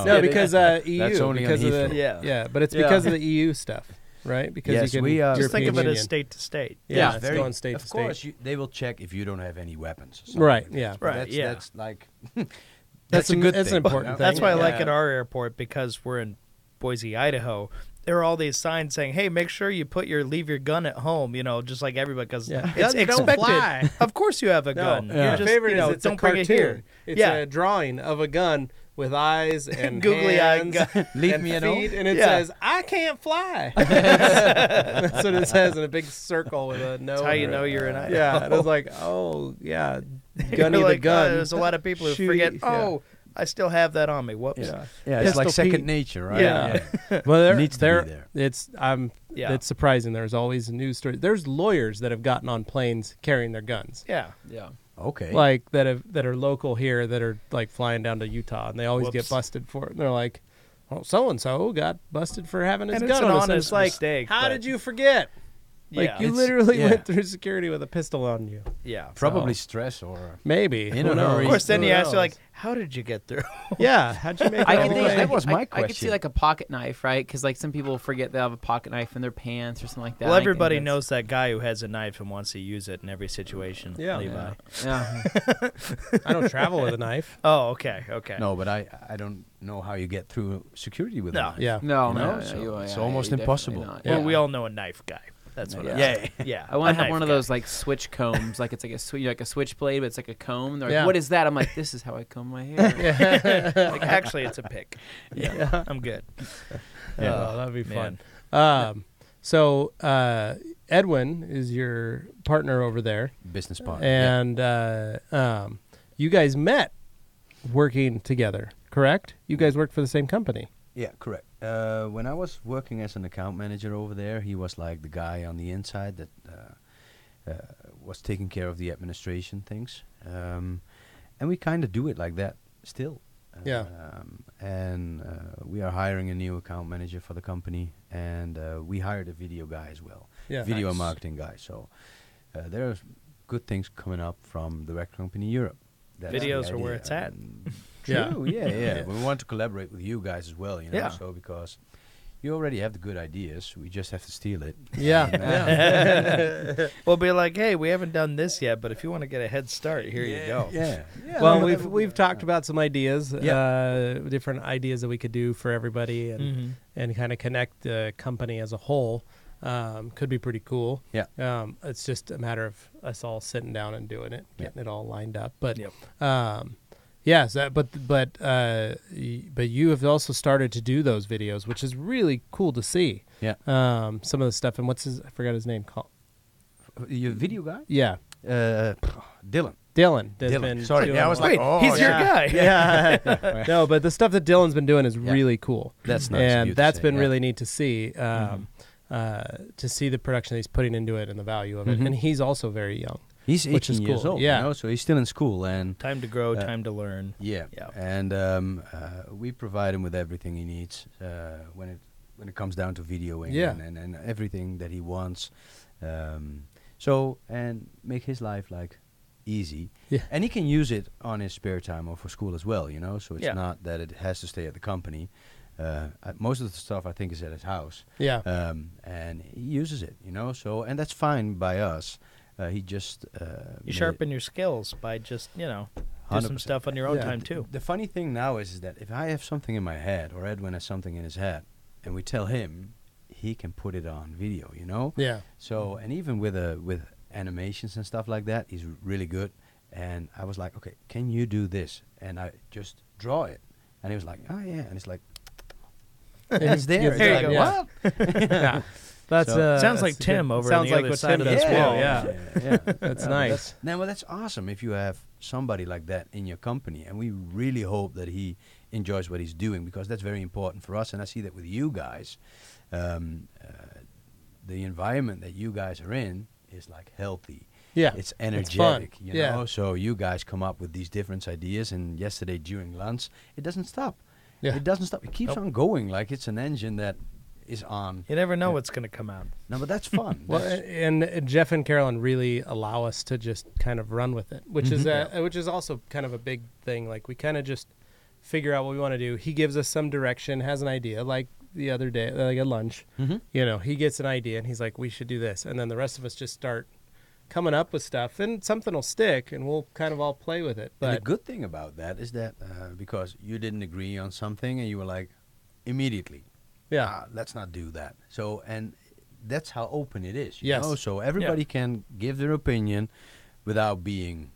No, because EU. That's only because on of Heathrow. but it's because of the EU stuff, right? Because Yes, you can we are. Just think of it European as state to state. Yeah, It's it's going state of to state. course, they will check if you don't have any weapons. Or something Right, like that. yeah. But Right, That's, yeah. That's like That's a good That's thing. an important thing. That's why I like Yeah. at our airport, because we're in Boise, Idaho. There are all these signs saying, "Hey, make sure you leave your gun at home." Just like everybody, because Yeah. it's Guns don't expected. fly. Of course, you have a gun. No, You're my just, favorite is it's don't a bring it here. cartoon. It's Yeah. a drawing of a gun with eyes and Googly-eyed hands gun. Leave and me feet, alone. and it Yeah. says, "I can't fly." That's what it says in a big circle with a no. That's how you know you're in Idaho. Yeah, and I was like, "Oh, yeah, You're gunny the like, gun." there's a lot of people who Shoot, forget. yeah. Oh, I still have that on me. Whoops. Yeah. Yeah, it's like Pistol second Pete. nature, right? Yeah. Well, there, Needs to there, be there. it's Yeah. it's surprising. There's always a news story. There's lawyers that have gotten on planes carrying their guns. Yeah. Yeah. Okay. Like that are local here that are like flying down to Utah, and they always Whoops. get busted for it. And they're like, "Oh, so and so got busted for having his And gun it's an on us." And honest it's like, mistake, how but- did you forget? Like Yeah. you It's- literally yeah. went through security with a pistol on you. Yeah. Probably stress or Maybe. In Who a knows? hurry. Of course, then Who you ask, knows? you're like, how did you get through? yeah. How'd you make I it all could the think way? that was my I could see question. like a pocket knife, right? Because like some people forget they have a pocket knife in their pants or something like that. Well, I think everybody that's- knows that guy who has a knife and wants to use it in every situation. Yeah. Levi. Yeah. I don't travel with a knife. Oh, okay. Okay. no, but I don't know how you get through security with No. that. Yeah. No, You no, know, so you- it's yeah, almost you definitely impossible. not. Yeah. Well, we all know a knife guy. That's what. Yeah. Yeah. I want a to have knife one of guy. those like switch combs, like it's like like a switchblade, but it's like a comb. They're like, Yeah. "What is that?" I'm like, "This is how I comb my hair." Like, actually, it's a pick. Yeah. I'm good. Yeah, Oh, that'd be man. fun. So Edwin is your partner over there, Business partner. and you guys met working together, correct? You guys worked for the same company. Yeah, correct. When I was working as an account manager over there, he was like the guy on the inside that was taking care of the administration things. And we kind of do it like that still. Yeah. And we are hiring a new account manager for the company, and we hired a video guy as well, Yeah. video Nice. marketing guy. So there's good things coming up from the rec company Europe. That's the Videos are where idea. it's at. Yeah. True, yeah. We want to collaborate with you guys as well, you know. Yeah. So because you already have the good ideas, we just have to steal it. Yeah. And, yeah. We'll be like, hey, we haven't done this yet, but if you want to get a head start, here you go. Yeah. Well, we've talked about some ideas, Yeah. different ideas that we could do for everybody, and Mhm. and kind of connect the company as a whole. Could be pretty cool. Yeah. It's just a matter of us all sitting down and doing it, Yeah. getting it all lined up. But Yep. yeah, so but you have also started to do those videos, which is really cool to see. Yeah. Some of the stuff, and I forgot his name called. Your video guy? Yeah, Dylan. Dylan. Has Dylan. been Sorry, doing I was a- like, Wait, oh, he's your yeah. guy. Yeah. No, but the stuff that Dylan's been doing is Yeah. really cool. That's nice of you And to that's say, been yeah. really neat to see. To see the production that he's putting into it and the value of it. Mhm. And he's also very young. He's 18 Which is years cool, old, yeah. you know, so he's still in school, and Time to grow, time to learn. yeah, Yeah. and we provide him with everything he needs when it comes down to videoing Yeah. and everything that he wants. So and make his life like easy, Yeah. and he can use it on his spare time or for school as well. You know, so it's Yeah. not that it has to stay at the company. Most of the stuff I think is at his house, Yeah. and he uses it. You know, so and that's fine by us. He just You sharpen your skills by just, do some 100%. stuff on your own Yeah. time, too. The funny thing now is that if I have something in my head or Edwin has something in his head, and we tell him, he can put it on video. You know. Yeah. So and even with animations and stuff like that, he's really good. And I was like, okay, can you do this? And I just draw it, and he was like, oh yeah, and it's like, and it's there. There It's you like, go. Yeah. what? Yeah. That's So- Sounds like that's Tim good. over on sounds the like other what side Tim of does this too. wall. Yeah. yeah. That's nice. Well, that's awesome if you have somebody like that in your company, and we really hope that he enjoys what he's doing, because that's very important for us. And I see that with you guys, the environment that you guys are in is like healthy. Yeah, It's fun. energetic, you Yeah. know. So you guys come up with these different ideas, and yesterday during lunch, it doesn't stop. Yeah. It doesn't stop. It keeps on going like it's an engine that is on. You never know what's going to come out. No, but that's fun. Well, That's- and Jeff and Carolyn really allow us to just kind of run with it, which is which is also kind of a big thing. Like we kind of just figure out what we want to do. He gives us some direction, has an idea, like the other day, like at lunch. You know, he gets an idea and he's like, "We should do this," and then the rest of us just start coming up with stuff, and something will stick, and we'll kind of all play with it. and the But good thing about that is that because you didn't agree on something, and you were like, immediately, let's not do that. So, and that's how open it is. You Yes. know? So everybody can give their opinion without being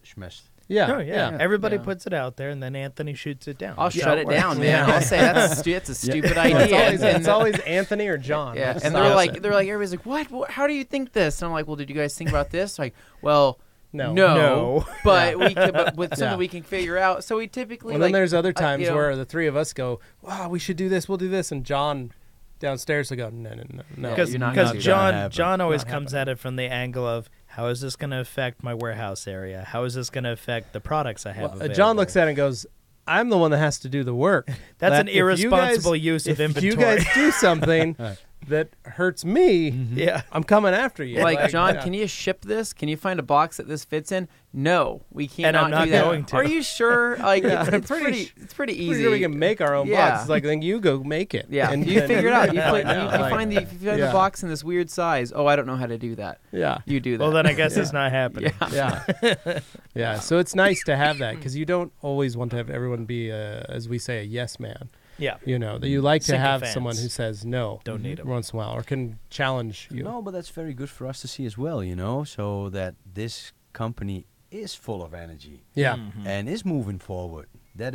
smashed. yeah, Oh, yeah. Everybody Yeah. puts it out there, and then Anthony shoots it down. I'll So shut it works. down, man. I'll say that's a stupid idea. it's always Anthony or John. Yeah, That's and the they're opposite. like, everybody's like, what? How do you think this? And I'm like, well, did you guys think about this? Like, well, No. No. but we could, but with something Yeah. we can figure out. So we typically Well, like, then there's other times you know, where the three of us go, "Wow, we should do this. We'll do this," and John downstairs will go, "No." Yeah, Because you're not gonna do that. John happen. John always Not comes at it from the angle of, how is this going to affect my warehouse area? How is this going to affect the products I have Well, available? John looks at it and goes, "I'm the one that has to do the work." That's That an if you irresponsible guys- use of If inventory. you guys do something that hurts me, Yeah. I'm coming after you. Like, John, yeah. can you ship this? Can you find a box that this fits in? No, we can't. And I'm not do that. going to. Are you sure? Like, Yeah, it's pretty pretty sh- it's pretty Pretty easy. sure we can make our own Yeah. box. It's like, then you go make it. Yeah, And you then- figure it out. You, Yeah, put, I know. you Like, find the yeah. box in this weird size. Oh, I don't know how to do that. Yeah. You do that. Well, then I guess it's not happening. yeah. Yeah. Yeah. So it's nice to have that because you don't always want to have everyone be, as we say, a yes man. Yeah. You know, that you like to have Sycophants. someone who says no. Don't need 'em. Once in a while or can challenge you. No, but that's very good for us to see as well, you know, so that this company is full of energy Yeah. and is moving forward. That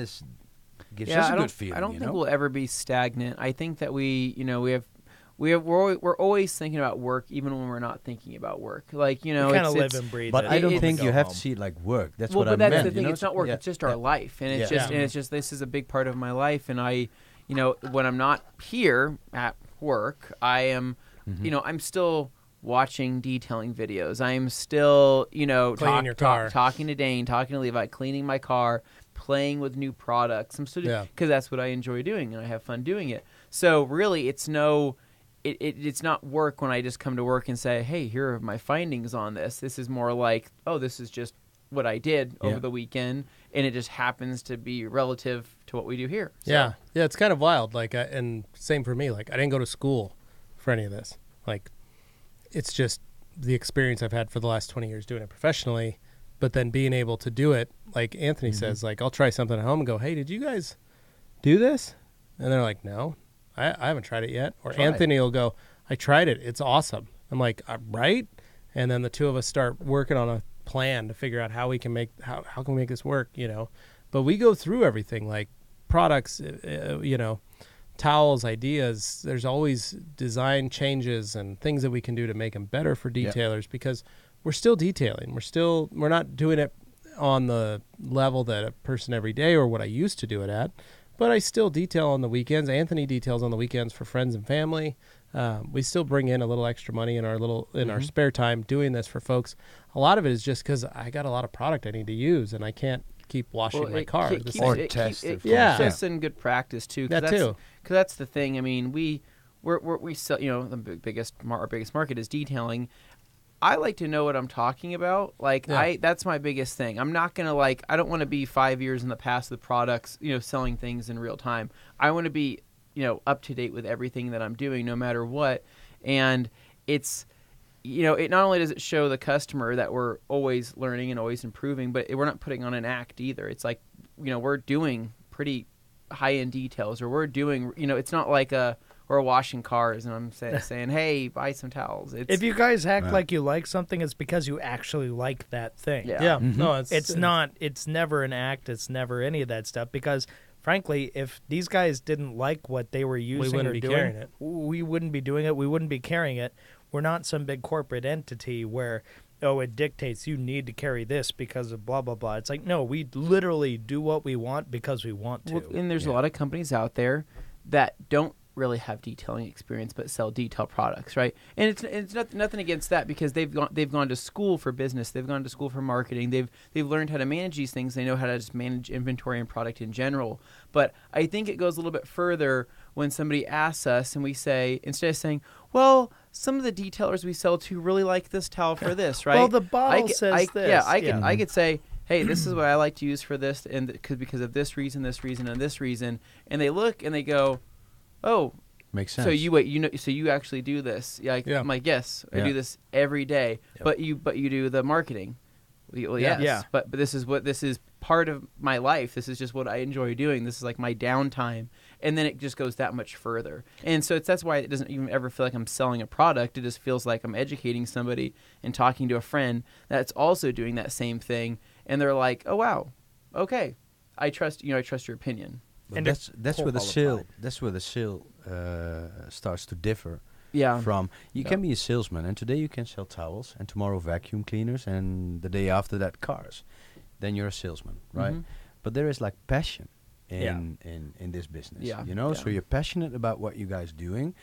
gives Yeah, us I a don't, good feeling. I don't you think know? we'll ever be stagnant. I think that we're always thinking about work, even when we're not thinking about work. Like, you know, We kind of it's live and breathe But it. I don't It- think Go you have home. to see it like work. That's well, what but I that's meant. the thing. You know? It's not work. Yeah, It's just our yeah. life, and it's Yeah. just and it's just this is a big part of my life. And I, you know, when I'm not here at work, I am, you know, I'm still watching detailing videos. I am still, you know, Cleaning your car. talking to Dane, talking to Levi, cleaning my car, playing with new products. I'm still Yeah. because that's what I enjoy doing, and I have fun doing it. So really, it's no. It's not work when I just come to work and say, hey, here are my findings on this. This is more like, oh, this is just what I did over Yeah. the weekend, and it just happens to be relative to what we do here. So, Yeah. Yeah. It's kind of wild. Like, and same for me. Like, I didn't go to school for any of this. Like, it's just the experience I've had for the last 20 years doing it professionally, but then being able to do it, like Anthony says, like, I'll try something at home and go, hey, did you guys do this? And they're like, no, I haven't tried it yet. Or Try it. Anthony will go, I tried it. It's awesome. I'm like, right? And then the two of us start working on a plan to figure out how we can make, how can we make this work, you know? But we go through everything, like products, you know, towels, ideas. There's always design changes and things that we can do to make them better for Yeah. detailers because we're still detailing. We're not doing it on the level that a person every day or what I used to do it at, but I still detail on the weekends. Anthony details on the weekends for friends and family. We still bring in a little extra money in our spare time doing this for folks. A lot of it is just because I got a lot of product I need to use and I can't keep washing my car. It This keeps, Or is- it test keep- it it for Yeah. keeps us in good practice too. That too. Because that's the thing. I mean, we sell. You know, our biggest market is detailing. I like to know what I'm talking about. Like Yeah. that's my biggest thing. I'm not gonna I don't want to be 5 years in the past of the products, you know, selling things in real time. I want to be, you know, up to date with everything that I'm doing, no matter what. And it's, you know, it not only does it show the customer that we're always learning and always improving, but we're not putting on an act either. It's like, you know, we're doing pretty high-end details, or we're doing, you know, it's not like we're washing cars and I'm saying, hey, buy some towels. It's, If you guys act Right. like you like something, it's because you actually like that thing. Yeah. Yeah. No, It's not. It's never an act. It's never any of that stuff. Because frankly, if these guys didn't like what they were using wouldn't or be doing, carrying it. we wouldn't be doing it. We wouldn't be carrying it. We're not some big corporate entity where, oh, it dictates you need to carry this because of blah blah blah. It's like, no, we literally do what we want because we want to. Well, and there's a lot of companies out there that don't really have detailing experience but sell detail products, right? And it's nothing against that, because they've gone to school for business, they've gone to school for marketing, they've learned how to manage these things, they know how to just manage inventory and product in general. But I think it goes a little bit further when somebody asks us and we say, instead of saying, well, some of the detailers we sell to really like this towel for this, right? Well, the bottle says this. Yeah, I could say, hey, this is what I like to use for this, and because of this reason, and this reason, and they look and they go, oh, Makes sense. so you actually do this? Yeah, Yeah. I'm like, yes, I Yeah. do this every day. Yep. But you do the marketing. Well, Yeah. yes, Yeah. but this is part of my life. This is just what I enjoy doing. This is like my downtime, and then it just goes that much further. And so that's why it doesn't even ever feel like I'm selling a product. It just feels like I'm educating somebody and talking to a friend that's also doing that same thing. And they're like, "Oh wow, okay, I trust your opinion." But And that's they're where the qualified. sale starts to differ Yeah, from. You Yeah. can be a salesman, and today you can sell towels, and tomorrow vacuum cleaners, and the day after that cars. Then you're a salesman, right? Mhm. But there is like passion Yeah. in this business. Yeah, You know, so yeah. you're passionate about what you guys doing,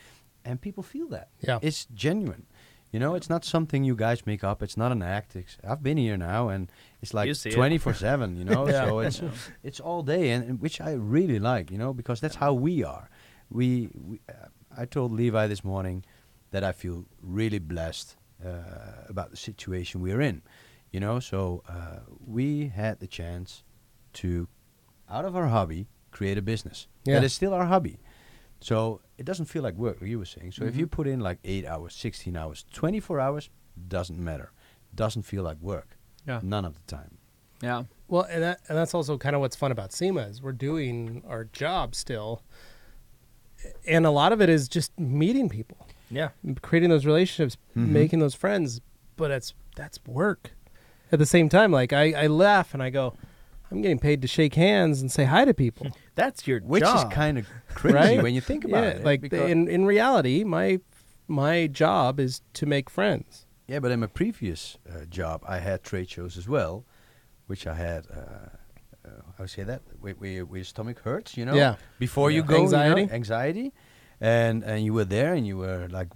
and people feel that. Yeah. It's genuine. You know, it's not something you guys make up. It's not an act. I've been here now, and it's like You see it. 24/7. You know, Yeah. so it's all day, and which I really like. You know, because that's how we are. I told Levi this morning that I feel really blessed about the situation we're in. You know, so we had the chance to, out of our hobby, create a business. Yeah. That is still our hobby. So it doesn't feel like work, like you were saying. So if Mhm. you put in like 8 hours, 16 hours, 24 hours, doesn't matter. Doesn't feel like work. Yeah. None of the time. yeah, Well, and that's also kind of what's fun about SEMA is we're doing our job still, and a lot of it is just meeting people, Yeah. creating those relationships, Mhm. making those friends. But that's work. At the same time, like I laugh and I go, I'm getting paid to shake hands and say hi to people. That's your Which job. is kind of crazy Right? when you think about Yeah, it. like because- in reality, my job is to make friends. yeah, but in my previous job, I had trade shows as well, which I had, how do you say that? Where your stomach hurts, you know? Yeah. Before you Yeah. go, Anxiety? you know? Anxiety. And you were there and you were like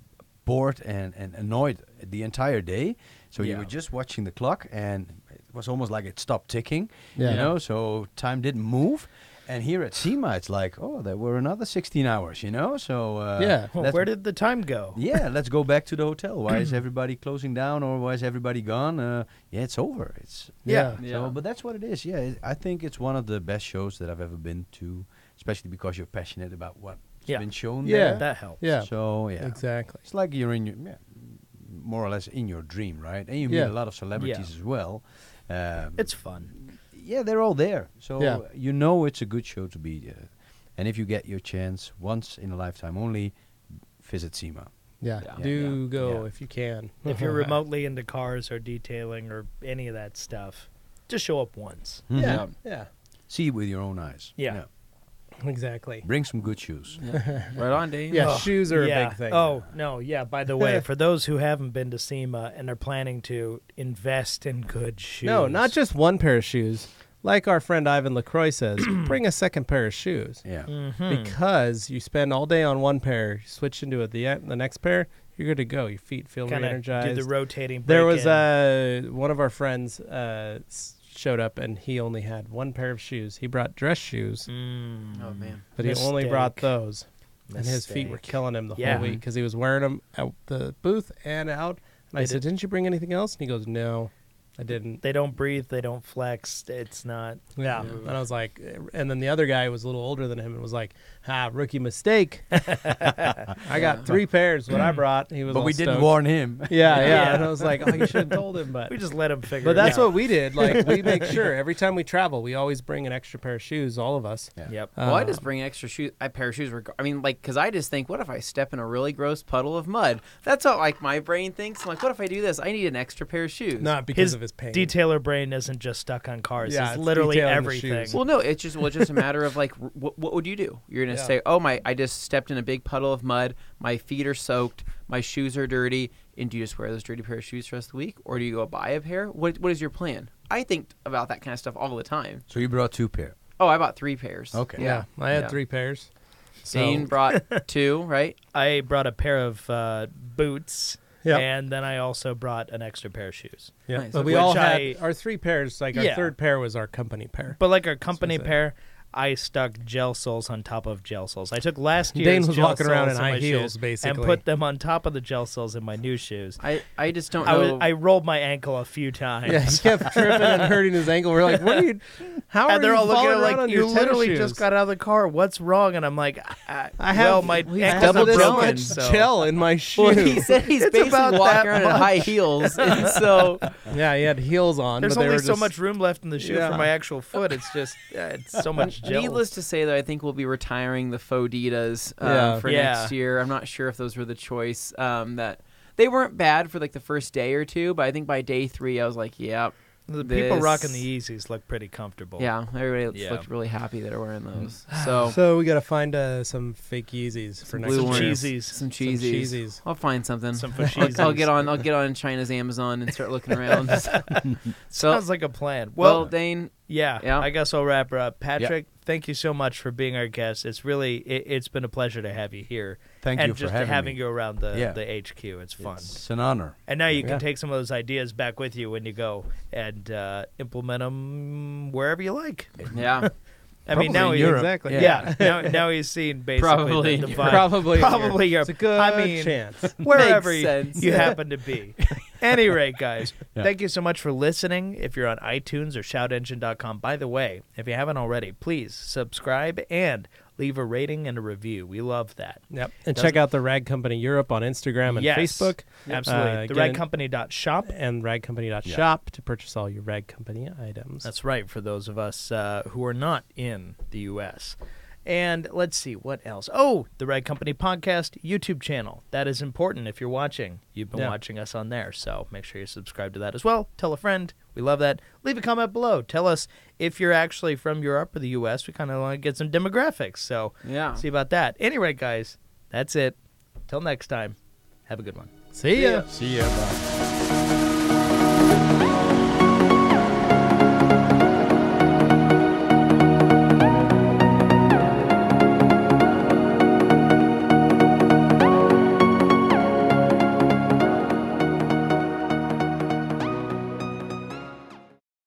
bored and annoyed the entire day. So you Yeah. were just watching the clock and it was almost like it stopped ticking, Yeah. you know? So time didn't move. And here at SEMA, it's like, oh, there were another 16 hours, you know? So Yeah. Well, let's- where did the time go? yeah, let's go back to the hotel. Why is everybody closing down or why is everybody gone? Yeah, it's over. It's Yeah. Yeah. So, but that's what it is. Yeah, I think it's one of the best shows that I've ever been to, especially because you're passionate about what's Yeah. been shown Yeah. there. That helps. Yeah. So yeah, Exactly. it's like you're in your more or less in your dream, right? And you meet Yeah. a lot of celebrities Yeah. as well. It's fun. Yeah, they're all there. So Yeah. you know it's a good show to be. And if you get your chance once in a lifetime only, visit SEMA. Yeah. Yeah. Do Yeah. go Yeah. if you can. If you're remotely into cars or detailing or any of that stuff, just show up once. Mhm. Yeah. Yeah. See it with your own eyes. Yeah. Exactly. Bring some good shoes. right on, Dane. Yeah. Oh, Shoes are yeah. a big thing. Oh, no. Yeah. By the way, for those who haven't been to SEMA and are planning to invest in good shoes. No, not just one pair of shoes. Like our friend Ivan LaCroix says, bring a second pair of shoes. Yeah. Mhm. Because you spend all day on one pair, you switch into the next pair, you're good to go. Your feet feel Kinda re-energized. do the rotating There was break-in. one of our friends showed up and he only had one pair of shoes. He brought dress shoes, Mm. Oh man. but he only brought Mistake. those. And his feet were Mistake. killing him the Yeah. whole week because he was wearing them at the booth and out. And I They said, didn't you bring anything else? And he goes, no, I didn't. They don't breathe. They don't flex. It's not. Yeah. And I was like, and then the other guy was a little older than him and was like, rookie mistake. I got 3 pairs, what I brought. He was But all we didn't stoked. warn him. Yeah. Yeah. And I was like, oh, you should have told him. But We just let them figure But it that's out. what we did. Like, we make sure every time we travel, we always bring an extra pair of shoes, all of us. Yeah. Yep. Well, I just bring an extra pair of shoes. I mean, like, because I just think, what if I step in a really gross puddle of mud? That's how, like, my brain thinks. I'm like, what if I do this? I need an extra pair of shoes. Not because His of his pain. detailer brain isn't just stuck on cars. Yeah, it's it's literally detailing the everything. shoes. Well, no, it's just a matter of like, what would you do? You're gonna Yeah. say, oh I just stepped in a big puddle of mud. My feet are soaked. My shoes are dirty. And do you just wear those dirty pair of shoes for the rest of the week, or do you go buy a pair? What is your plan? I think about that kind of stuff all the time. So you brought 2 pair. Oh, I bought 3 pairs. Okay. Yeah. I had Yeah. 3 pairs. So, Dane brought 2, right? I brought a pair of boots, Yep. and then I also brought an extra pair of shoes. yeah, Nice. but we Which all had I- our 3 pairs. Like our Yeah. 3rd pair was our company pair. But like our company what I said. pair, I stuck gel soles on top of gel soles. I took last year's Dane was gel walking around soles in high my heels, shoes basically. and put them on top of the gel soles in my new shoes. I just don't know. I rolled my ankle a few times. Yeah, he kept tripping and hurting his ankle. We're like, "What are you? How are And they're you all looking falling at it around like, on you your tennis literally shoes?" just got out of the car. What's wrong? And I'm like, I well, have my we have ankle's double this broken, much so. gel in my shoe. well, he said he's It's basically about walking that around in high heels, and so Yeah, he had heels on. There's but they only were so just- much room left in the shoe Yeah. for my actual foot. It's just, it's so much gel. needless to say, though, I think we'll be retiring the Foditas Yeah. for Yeah. next year. I'm not sure if those were the choice. That they weren't bad for like the first day or two, but I think by day 3, I was like, yeah. The people rocking this- the Yeezys look pretty comfortable. Yeah, everybody Yeah. looked really happy that are wearing those. So we got to find some fake Yeezys for Some next blue year. ones. Cheesies. Some Some cheesies. cheesies. I'll find something. Some I'll fashizies. get on China's Amazon and start looking around. so, Sounds like a plan. well, Well, Dane, yeah, yeah. I guess I'll wrap her up. Patrick, thank you so much for being our guest. It's really, it's been a pleasure to have you here. Thank and you for just having me. you around the Yeah. HQ. It's fun. It's an honor. And now you can Yeah. take some of those ideas back with you when you go and implement them wherever you like. yeah. I mean, now in he, Europe. Exactly. yeah, now he's seen basically Probably the in vibe. Probably. Probably It's Europe. a good I mean, chance. wherever Makes you, sense. you happen to be. Any rate, guys, Yeah. thank you so much for listening. If you're on iTunes or shoutengine.com, by the way, if you haven't already, please subscribe and leave a rating and a review. We love that. Yep. And Doesn't- check out the Rag Company Europe on Instagram and Yes. Facebook. Absolutely. Get TheRagCompany.shop. and ragcompany.shop to purchase all your Rag Company items. That's right, for those of us who are not in the U.S. And let's see, what else? Oh, the Rag Company Podcast YouTube channel. That is important if you're watching. You've been Yeah. watching us on there, so make sure you subscribe to that as well. Tell a friend. We love that. Leave a comment below. Tell us if you're actually from Europe or the U.S. We kind of want to get some demographics, so Yeah. see about that. Anyway, guys, that's it. Till next time, have a good one. See ya. See ya. Bye.